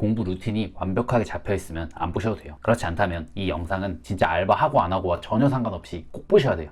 공부 루틴이 완벽하게 잡혀 있으면 안 보셔도 돼요. 그렇지 않다면 이 영상은 진짜 알바하고 안 하고와 전혀 상관없이 꼭 보셔야 돼요.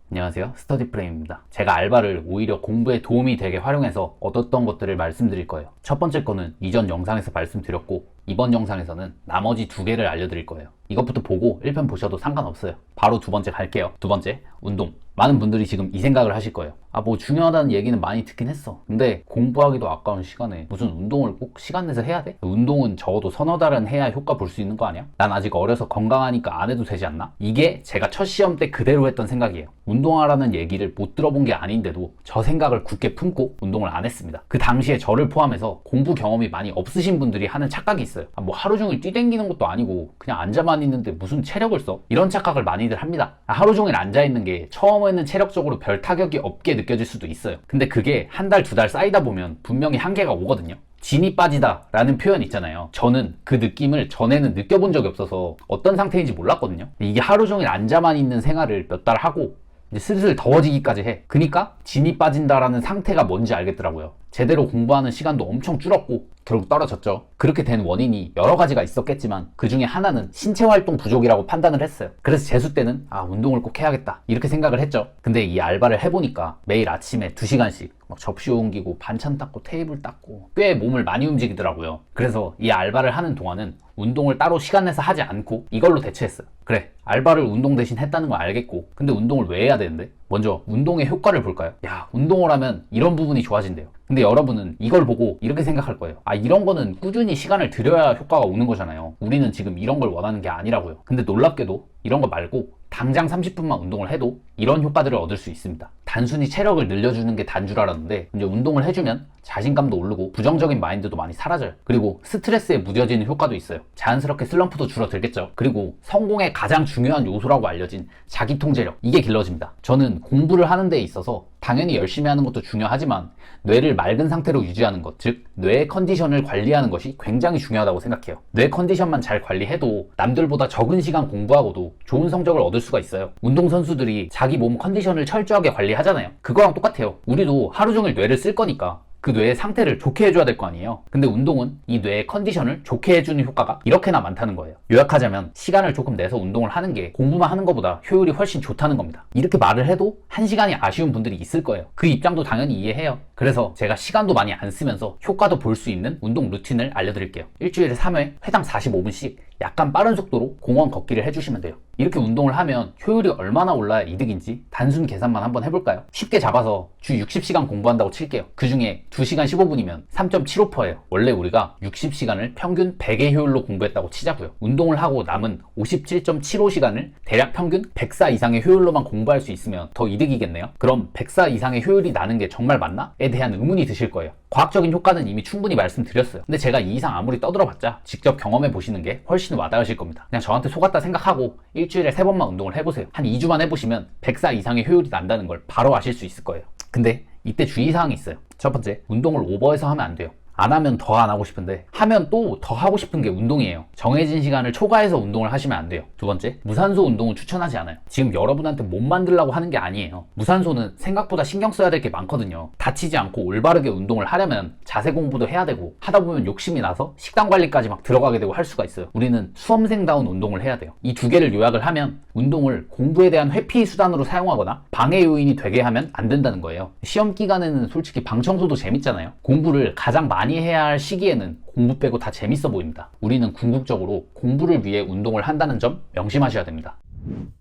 안녕하세요, 스터디프레임입니다. 제가 알바를 오히려 공부에 도움이 되게 활용해서 얻었던 것들을 말씀드릴 거예요. 첫 번째 거는 이전 영상에서 말씀드렸고, 이번 영상에서는 나머지 두 개를 알려드릴 거예요. 이것부터 보고 1편 보셔도 상관없어요. 바로 두 번째 갈게요. 두 번째, 운동. 많은 분들이 지금 이 생각을 하실 거예요. 뭐 중요하다는 얘기는 많이 듣긴 했어. 근데 공부하기도 아까운 시간에 무슨 운동을 꼭 시간 내서 해야 돼? 운동은 적어도 서너 달은 해야 효과 볼 수 있는 거 아니야? 난 아직 어려서 건강하니까 안 해도 되지 않나? 이게 제가 첫 시험 때 그대로 했던 생각이에요. 운동하라는 얘기를 못 들어본 게 아닌데도 저 생각을 굳게 품고 운동을 안 했습니다. 그 당시에 저를 포함해서 공부 경험이 많이 없으신 분들이 하는 착각이 있어요. 하루 종일 뛰댕기는 것도 아니고 그냥 앉아만 있는데 무슨 체력을 써? 이런 착각을 많이들 합니다. 하루 종일 앉아있는 게 처음에는 체력적으로 별 타격이 없게 느껴질 수도 있어요. 근데 그게 한 달, 두 달 쌓이다 보면 분명히 한계가 오거든요. 진이 빠지다 라는 표현 있잖아요. 저는 그 느낌을 전에는 느껴본 적이 없어서 어떤 상태인지 몰랐거든요. 이게 하루 종일 앉아만 있는 생활을 몇 달 하고 이제 슬슬 더워지기까지 해. 그러니까 진이 빠진다라는 상태가 뭔지 알겠더라고요. 제대로 공부하는 시간도 엄청 줄었고 결국 떨어졌죠. 그렇게 된 원인이 여러 가지가 있었겠지만 그 중에 하나는 신체 활동 부족이라고 판단을 했어요. 그래서 재수 때는 운동을 꼭 해야겠다 이렇게 생각을 했죠. 근데 이 알바를 해보니까 매일 아침에 2시간씩 막 접시 옮기고 반찬 닦고 테이블 닦고 꽤 몸을 많이 움직이더라고요. 그래서 이 알바를 하는 동안은 운동을 따로 시간 내서 하지 않고 이걸로 대체했어요. 그래, 알바를 운동 대신 했다는 거 알겠고, 근데 운동을 왜 해야 되는데? 먼저 운동의 효과를 볼까요? 운동을 하면 이런 부분이 좋아진대요. 근데 여러분은 이걸 보고 이렇게 생각할 거예요. 이런 거는 꾸준히 시간을 들여야 효과가 오는 거잖아요. 우리는 지금 이런 걸 원하는 게 아니라고요. 근데 놀랍게도 이런 거 말고 당장 30분만 운동을 해도 이런 효과들을 얻을 수 있습니다. 단순히 체력을 늘려주는 게 단 줄 알았는데 이제 운동을 해주면 자신감도 오르고 부정적인 마인드도 많이 사라져요. 그리고 스트레스에 무뎌지는 효과도 있어요. 자연스럽게 슬럼프도 줄어들겠죠. 그리고 성공의 가장 중요한 요소라고 알려진 자기 통제력, 이게 길러집니다. 저는 공부를 하는 데 있어서 당연히 열심히 하는 것도 중요하지만 뇌를 맑은 상태로 유지하는 것, 즉 뇌의 컨디션을 관리하는 것이 굉장히 중요하다고 생각해요. 뇌 컨디션만 잘 관리해도 남들보다 적은 시간 공부하고도 좋은 성적을 얻을 수가 있어요. 운동선수들이 자기 몸 컨디션을 철저하게 관리하잖아요. 그거랑 똑같아요. 우리도 하루 종일 뇌를 쓸 거니까 그 뇌의 상태를 좋게 해줘야 될 거 아니에요. 근데 운동은 이 뇌의 컨디션을 좋게 해주는 효과가 이렇게나 많다는 거예요. 요약하자면 시간을 조금 내서 운동을 하는 게 공부만 하는 것보다 효율이 훨씬 좋다는 겁니다. 이렇게 말을 해도 1시간이 아쉬운 분들이 있을 거예요. 그 입장도 당연히 이해해요. 그래서 제가 시간도 많이 안 쓰면서 효과도 볼 수 있는 운동 루틴을 알려드릴게요. 일주일에 3회 회당 45분씩 약간 빠른 속도로 공원 걷기를 해주시면 돼요. 이렇게 운동을 하면 효율이 얼마나 올라야 이득인지 단순 계산만 한번 해볼까요? 쉽게 잡아서 주 60시간 공부한다고 칠게요. 그 중에 2시간 15분이면 3.75%예요. 원래 우리가 60시간을 평균 100의 효율로 공부했다고 치자고요. 운동을 하고 남은 57.75시간을 대략 평균 104 이상의 효율로만 공부할 수 있으면 더 이득이겠네요. 그럼 104 이상의 효율이 나는 게 정말 맞나? 에 대한 의문이 드실 거예요. 과학적인 효과는 이미 충분히 말씀드렸어요. 근데 제가 이 이상 아무리 떠들어봤자 직접 경험해 보시는 게 훨씬 와닿으실 겁니다. 그냥 저한테 속았다 생각하고 일주일에 3번만 운동을 해보세요. 한 2주만 해보시면 104 이상의 효율이 난다는 걸 바로 아실 수 있을 거예요. 근데 이때 주의사항이 있어요. 첫 번째, 운동을 오버해서 하면 안 돼요. 안 하면 더 안 하고 싶은데 하면 또 더 하고 싶은 게 운동이에요. 정해진 시간을 초과해서 운동을 하시면 안 돼요. 두 번째, 무산소 운동은 추천하지 않아요. 지금 여러분한테 몸 만들려고 하는 게 아니에요. 무산소는 생각보다 신경 써야 될 게 많거든요. 다치지 않고 올바르게 운동을 하려면 자세 공부도 해야 되고 하다 보면 욕심이 나서 식단 관리까지 막 들어가게 되고 할 수가 있어요. 우리는 수험생다운 운동을 해야 돼요. 이 두 개를 요약을 하면 운동을 공부에 대한 회피 수단으로 사용하거나 방해 요인이 되게 하면 안 된다는 거예요. 시험 기간에는 솔직히 방 청소도 재밌잖아요. 공부를 가장 많이 해야 할 시기에는 공부 빼고 다 재밌어 보입니다. 우리는 궁극적으로 공부를 위해 운동을 한다는 점 명심하셔야 됩니다.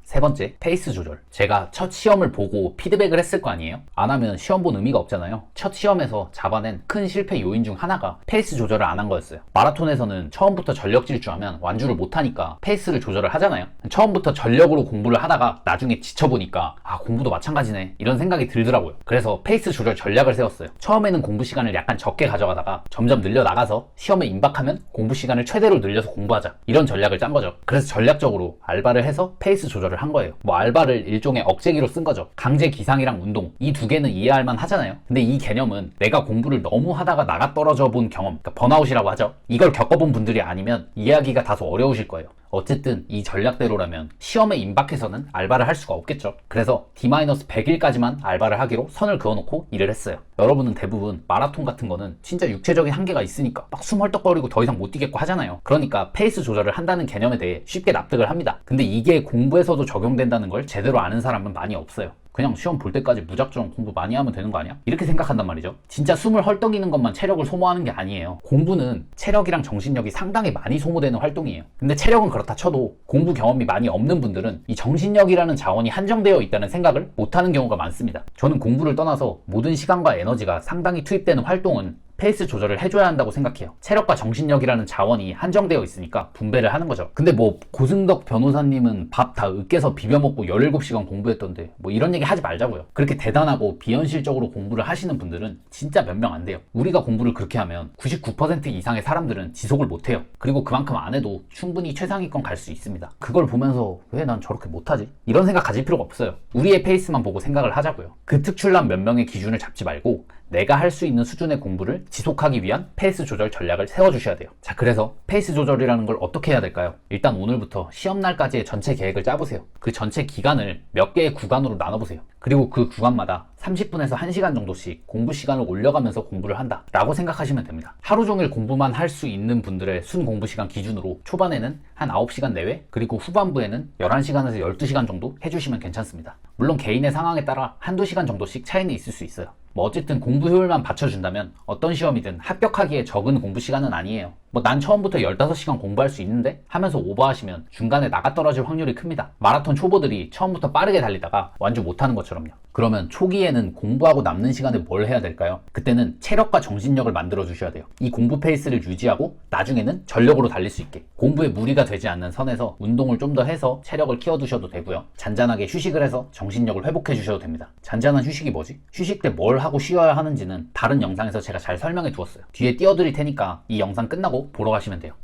세 번째, 페이스 조절. 제가 첫 시험을 보고 피드백을 했을 거 아니에요? 안 하면 시험 본 의미가 없잖아요. 첫 시험에서 잡아낸 큰 실패 요인 중 하나가 페이스 조절을 안 한 거였어요. 마라톤에서는 처음부터 전력 질주하면 완주를 못하니까 페이스를 조절을 하잖아요. 처음부터 전력으로 공부를 하다가 나중에 지쳐보니까 공부도 마찬가지네 이런 생각이 들더라고요. 그래서 페이스 조절 전략을 세웠어요. 처음에는 공부 시간을 약간 적게 가져가다가 점점 늘려나가서 시험에 임박하면 공부 시간을 최대로 늘려서 공부하자, 이런 전략을 짠 거죠. 그래서 전략적으로 알바를 해서 페이스 조절을 한 거예요. 알바를 일종의 억제기로 쓴 거죠. 강제 기상이랑 운동, 이 두 개는 이해할 만 하잖아요. 근데 이 개념은 내가 공부를 너무 하다가 나가 떨어져 본 경험, 그러니까 번아웃이라고 하죠. 이걸 겪어본 분들이 아니면 이해하기가 다소 어려우실 거예요. 어쨌든 이 전략대로라면 시험에 임박해서는 알바를 할 수가 없겠죠. 그래서 D-100일까지만 알바를 하기로 선을 그어놓고 일을 했어요. 여러분은 대부분 마라톤 같은 거는 진짜 육체적인 한계가 있으니까 막 숨 헐떡거리고 더 이상 못 뛰겠고 하잖아요. 그러니까 페이스 조절을 한다는 개념에 대해 쉽게 납득을 합니다. 근데 이게 공부에서도 적용된다는 걸 제대로 아는 사람은 많이 없어요. 그냥 시험 볼 때까지 무작정 공부 많이 하면 되는 거 아니야? 이렇게 생각한단 말이죠. 진짜 숨을 헐떡이는 것만 체력을 소모하는 게 아니에요. 공부는 체력이랑 정신력이 상당히 많이 소모되는 활동이에요. 근데 체력은 그렇다 쳐도 공부 경험이 많이 없는 분들은 이 정신력이라는 자원이 한정되어 있다는 생각을 못하는 경우가 많습니다. 저는 공부를 떠나서 모든 시간과 에너지가 상당히 투입되는 활동은 페이스 조절을 해줘야 한다고 생각해요. 체력과 정신력이라는 자원이 한정되어 있으니까 분배를 하는 거죠. 근데 뭐 고승덕 변호사님은 밥 다 으깨서 비벼먹고 17시간 공부했던데 뭐 이런 얘기 하지 말자고요. 그렇게 대단하고 비현실적으로 공부를 하시는 분들은 진짜 몇 명 안 돼요. 우리가 공부를 그렇게 하면 99% 이상의 사람들은 지속을 못해요. 그리고 그만큼 안 해도 충분히 최상위권 갈 수 있습니다. 그걸 보면서 왜 난 저렇게 못하지? 이런 생각 가질 필요가 없어요. 우리의 페이스만 보고 생각을 하자고요. 그 특출난 몇 명의 기준을 잡지 말고 내가 할 수 있는 수준의 공부를 지속하기 위한 페이스 조절 전략을 세워주셔야 돼요. 자, 그래서 페이스 조절이라는 걸 어떻게 해야 될까요? 일단 오늘부터 시험날까지의 전체 계획을 짜보세요. 그 전체 기간을 몇 개의 구간으로 나눠보세요. 그리고 그 구간마다 30분에서 1시간 정도씩 공부 시간을 올려가면서 공부를 한다 라고 생각하시면 됩니다. 하루 종일 공부만 할 수 있는 분들의 순 공부 시간 기준으로 초반에는 한 9시간 내외, 그리고 후반부에는 11시간에서 12시간 정도 해주시면 괜찮습니다. 물론 개인의 상황에 따라 한두 시간 정도씩 차이는 있을 수 있어요. 뭐 어쨌든 공부 효율만 받쳐준다면 어떤 시험이든 합격하기에 적은 공부 시간은 아니에요. 뭐 난 처음부터 15시간 공부할 수 있는데 하면서 오버하시면 중간에 나가 떨어질 확률이 큽니다. 마라톤 초보들이 처음부터 빠르게 달리다가 완주 못하는 것처럼요. 그러면 초기에는 공부하고 남는 시간에 뭘 해야 될까요? 그때는 체력과 정신력을 만들어 주셔야 돼요. 이 공부 페이스를 유지하고 나중에는 전력으로 달릴 수 있게 공부에 무리가 되지 않는 선에서 운동을 좀 더 해서 체력을 키워두셔도 되고요. 잔잔하게 휴식을 해서 정신력을 회복해 주셔도 됩니다. 잔잔한 휴식이 뭐지? 휴식 때 뭘 하고 쉬어야 하는지는 다른 영상에서 제가 잘 설명해 두었어요. 뒤에 띄워드릴 테니까 이 영상 끝나고 보러 가시면 돼요.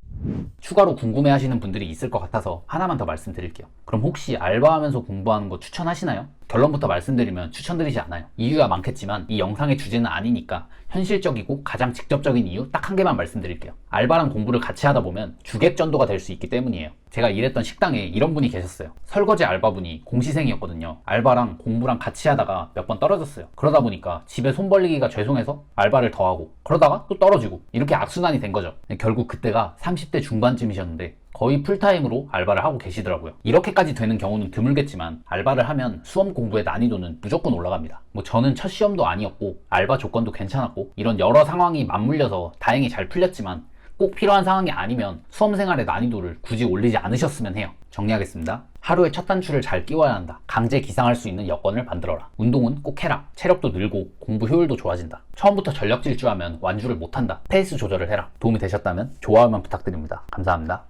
추가로 궁금해 하시는 분들이 있을 것 같아서 하나만 더 말씀드릴게요. 그럼 혹시 알바하면서 공부하는 거 추천하시나요? 결론부터 말씀드리면 추천드리지 않아요. 이유가 많겠지만 이 영상의 주제는 아니니까 현실적이고 가장 직접적인 이유 딱 한 개만 말씀드릴게요. 알바랑 공부를 같이 하다 보면 주객전도가 될 수 있기 때문이에요. 제가 일했던 식당에 이런 분이 계셨어요. 설거지 알바분이 공시생이었거든요. 알바랑 공부랑 같이 하다가 몇 번 떨어졌어요. 그러다 보니까 집에 손 벌리기가 죄송해서 알바를 더 하고 그러다가 또 떨어지고 이렇게 악순환이 된 거죠. 결국 그때가 30대 중반쯤이셨는데 거의 풀타임으로 알바를 하고 계시더라고요. 이렇게까지 되는 경우는 드물겠지만 알바를 하면 수험 공부의 난이도는 무조건 올라갑니다. 뭐 저는 첫 시험도 아니었고 알바 조건도 괜찮았고 이런 여러 상황이 맞물려서 다행히 잘 풀렸지만 꼭 필요한 상황이 아니면 수험생활의 난이도를 굳이 올리지 않으셨으면 해요. 정리하겠습니다. 하루에 첫 단추를 잘 끼워야 한다. 강제 기상할 수 있는 여건을 만들어라. 운동은 꼭 해라. 체력도 늘고 공부 효율도 좋아진다. 처음부터 전력 질주하면 완주를 못한다. 페이스 조절을 해라. 도움이 되셨다면 좋아요만 부탁드립니다. 감사합니다.